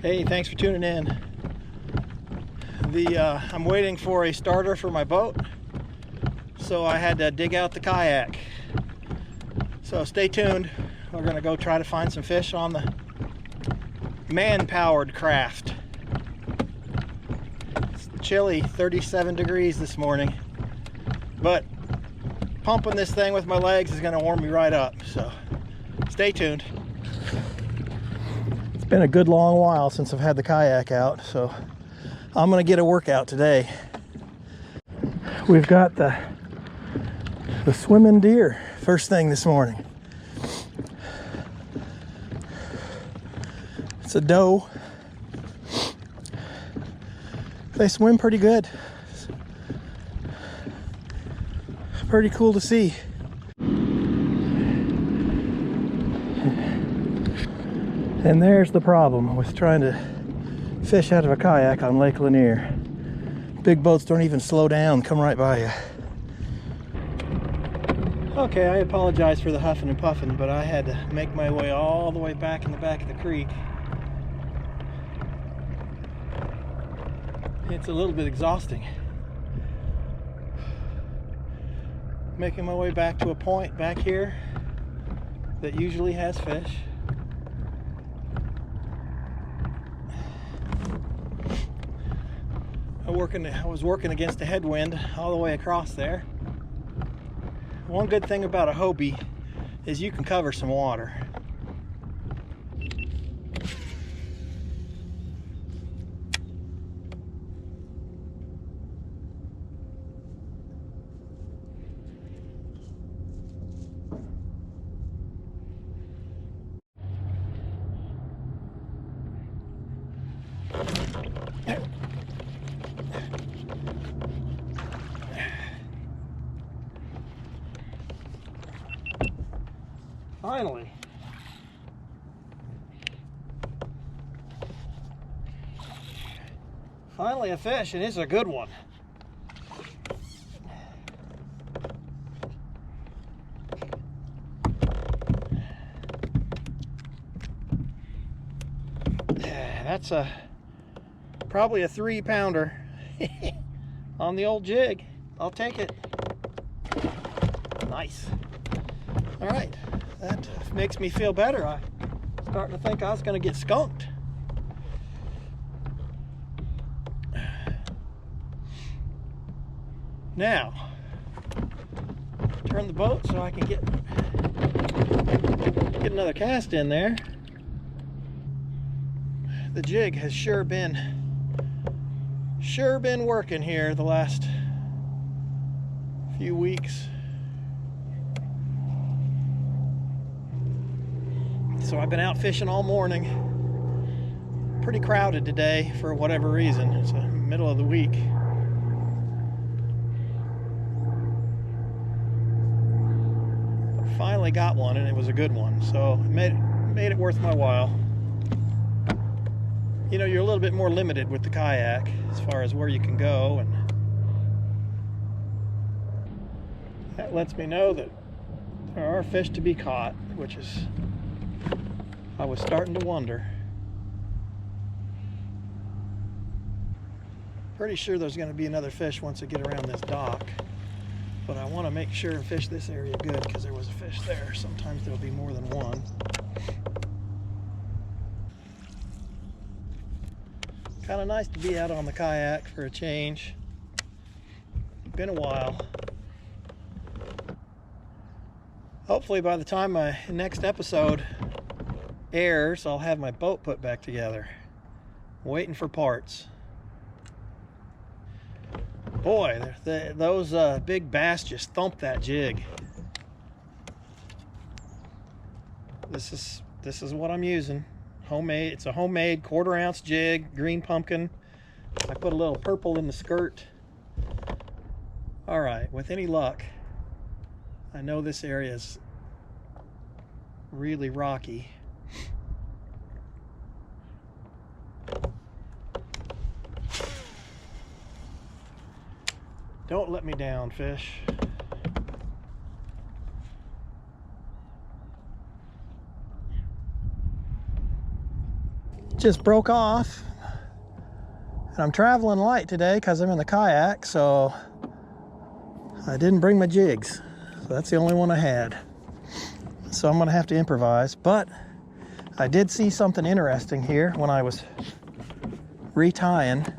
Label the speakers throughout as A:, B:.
A: Hey, thanks for tuning in. I'm waiting for a starter for my boat, so I had to dig out the kayak. So stay tuned. We're gonna go try to find some fish on the man-powered craft. It's chilly, 37 degrees this morning, but pumping this thing with my legs is gonna warm me right up, so stay tuned. It's been a good long while since I've had the kayak out, so I'm gonna get a workout today. We've got the swimming deer first thing this morning. It's a doe. They swim pretty good. It's pretty cool to see. And there's the problem with trying to fish out of a kayak on Lake Lanier. Big boats don't even slow down, come right by you. Okay, I apologize for the huffing and puffing, but I had to make my way all the way back in the back of the creek. It's a little bit exhausting. Making my way back to a point back here that usually has fish. I was working against a headwind all the way across there. One good thing about a Hobie is you can cover some water. Finally a fish, and it's a good one. That's probably a 3-pounder on the old jig. I'll take it. Nice. All right, that makes me feel better. I'm starting to think I was going to get skunked. Now, turn the boat so I can get another cast in there. The jig has sure been working here the last few weeks. So I've been out fishing all morning. Pretty crowded today for whatever reason. It's the middle of the week. Finally got one, and it was a good one, so it made it worth my while. You know, you're a little bit more limited with the kayak as far as where you can go, and that lets me know that there are fish to be caught, which is, I was starting to wonder. Pretty sure there's going to be another fish once I get around this dock. But I want to make sure and fish this area good because there was a fish there. Sometimes there'll be more than one. Kind of nice to be out on the kayak for a change. Been a while. Hopefully by the time my next episode airs, I'll have my boat put back together. Waiting for parts. Boy, those big bass just thumped that jig. This is what I'm using. Homemade. It's a homemade 1/4 ounce jig, green pumpkin. I put a little purple in the skirt. All right, with any luck, I know this area is really rocky. Don't let me down, fish. Just broke off. And I'm traveling light today because I'm in the kayak, so I didn't bring my jigs. So that's the only one I had. So I'm gonna have to improvise, but I did see something interesting here when I was retying.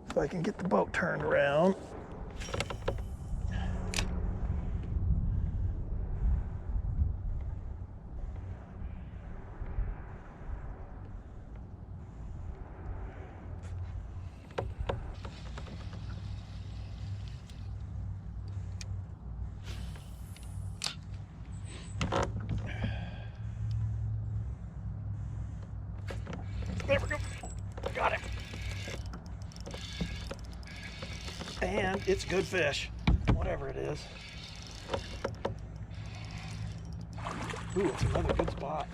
A: If I can get the boat turned around. There we go. Got him. And it's good fish, whatever it is. Ooh, it's another good spot.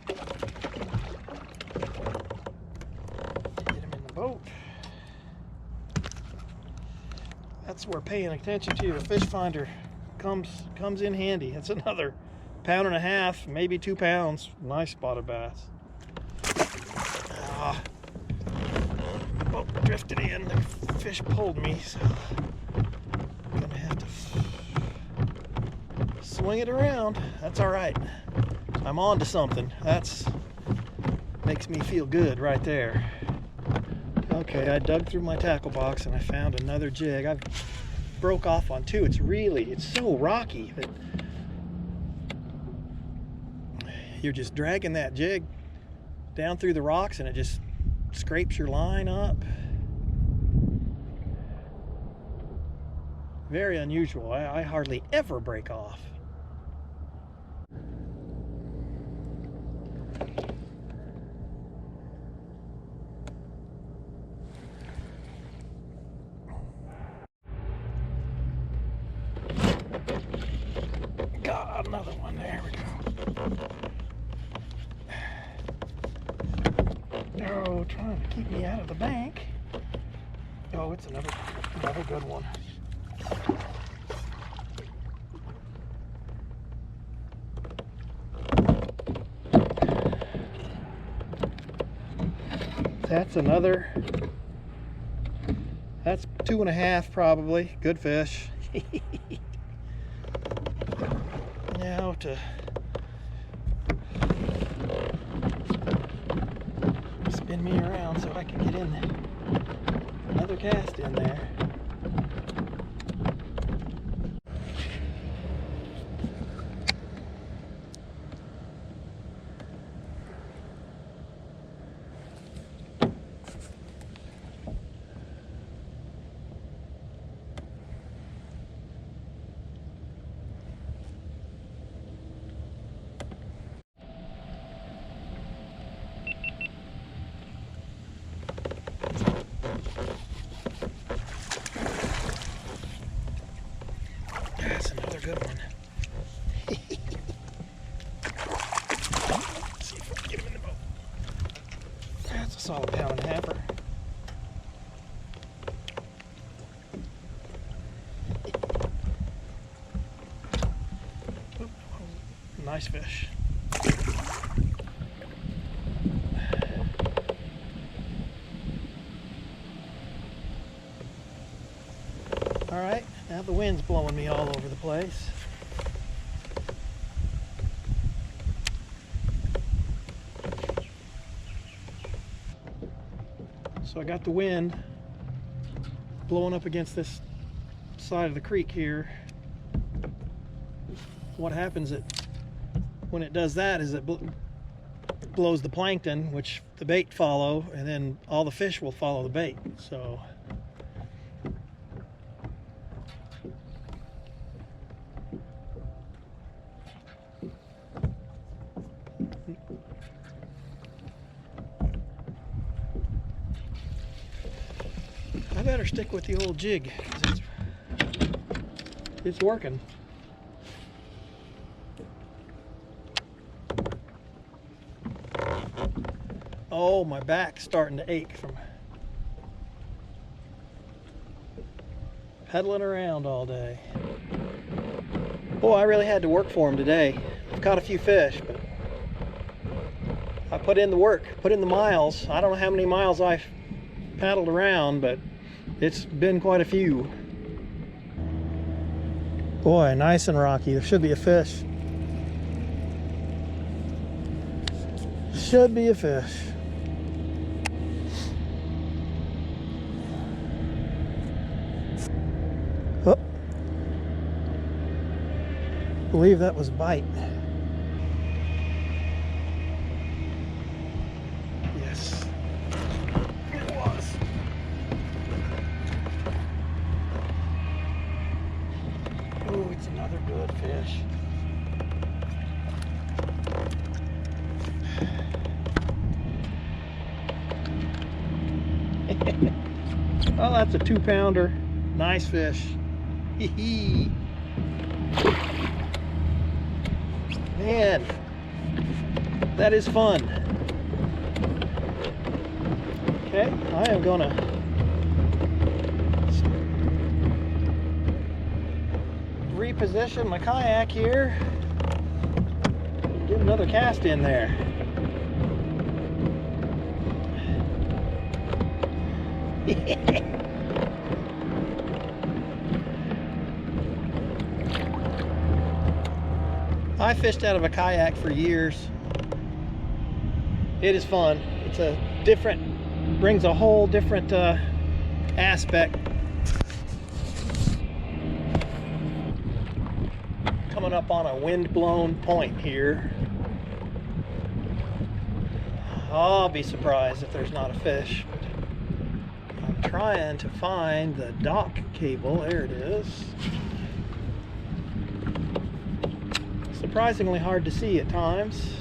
A: Get him in the boat. That's where paying attention to your fish finder comes in handy. It's another 1.5 pounds, maybe 2 pounds. Nice spotted bass. Boat drifted in. The fish pulled me, so I'm gonna have to swing it around. That's all right. I'm on to something. That's makes me feel good right there. Okay, I dug through my tackle box and I found another jig. I've broke off on 2. It's so rocky that you're just dragging that jig down through the rocks and it just scrapes your line up. Very unusual. I hardly ever break off. Got another one. There we go. Oh, trying to keep me out of the bank. Oh, it's another good one. That's 2.5 probably. Good fish. Now to spin me around so I can get in there. Another cast in there. That's another good one. Let's see if we can get him in the boat. That's a solid 1.5 pounds. Nice fish. All right, now the wind's blowing me all over the place. So I got the wind blowing up against this side of the creek here. What happens when it does that is it blows the plankton, which the bait follow, and then all the fish will follow the bait. So I better stick with the old jig, 'cause it's working. Oh, my back's starting to ache from pedaling around all day. Boy, I really had to work for him today. I've caught a few fish, but I put in the work, put in the miles. I don't know how many miles I've paddled around, but it's been quite a few. Boy, nice and rocky. There should be a fish. Should be a fish. Oh, I believe that was a bite. Yes, it was. Oh, it's another good fish. Oh, that's a 2-pounder. Nice fish. Hee. Man, that is fun. Okay, I am gonna reposition my kayak here. Get another cast in there. I fished out of a kayak for years. It is fun. It's a different, brings a whole different aspect. Coming up on a wind-blown point here. I'll be surprised if there's not a fish. I'm trying to find the dock cable. There it is. Surprisingly hard to see at times.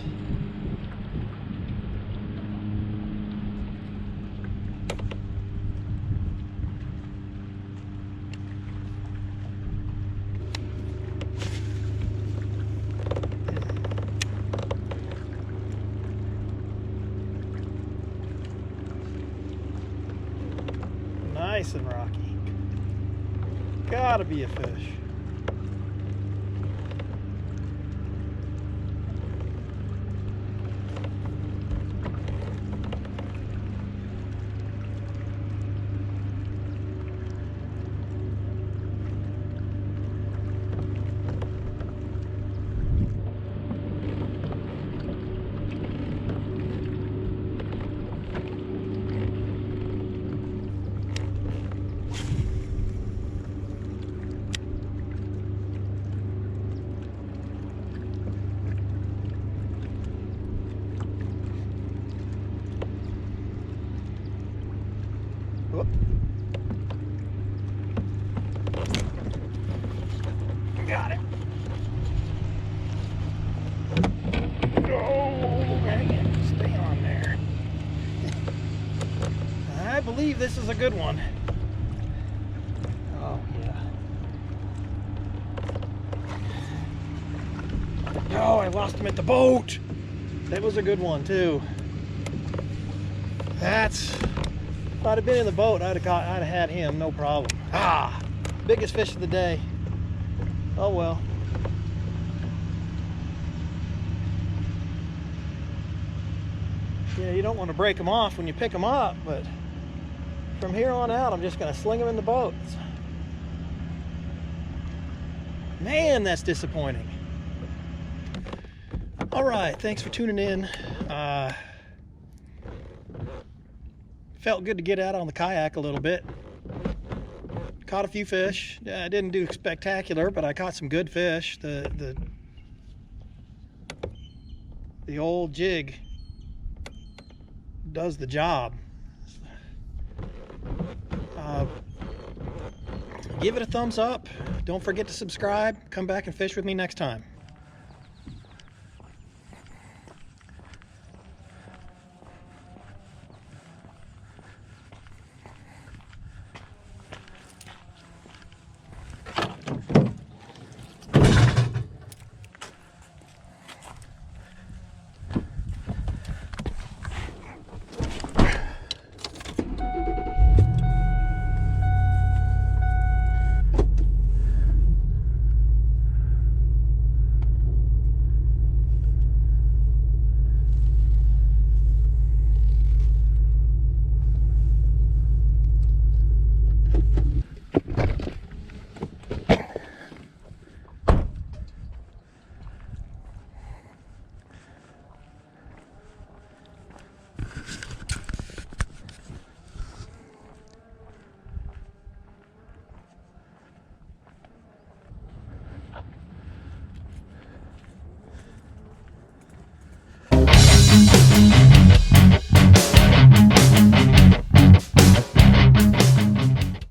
A: Nice and rocky. Gotta be a fish. Whoop. Got it. Oh, man, stay on there. I believe this is a good one. Oh, yeah. Oh, I lost him at the boat. That was a good one, too. If I'd have been in the boat, I'd have had him, no problem. Ah, biggest fish of the day. Oh well. Yeah, you don't want to break them off when you pick them up, but from here on out, I'm just going to sling them in the boat. Man, that's disappointing. All right, thanks for tuning in. Felt good to get out on the kayak a little bit. Caught a few fish. I didn't do spectacular, but I caught some good fish. The old jig does the job. Give it a thumbs up. Don't forget to subscribe. Come back and fish with me next time.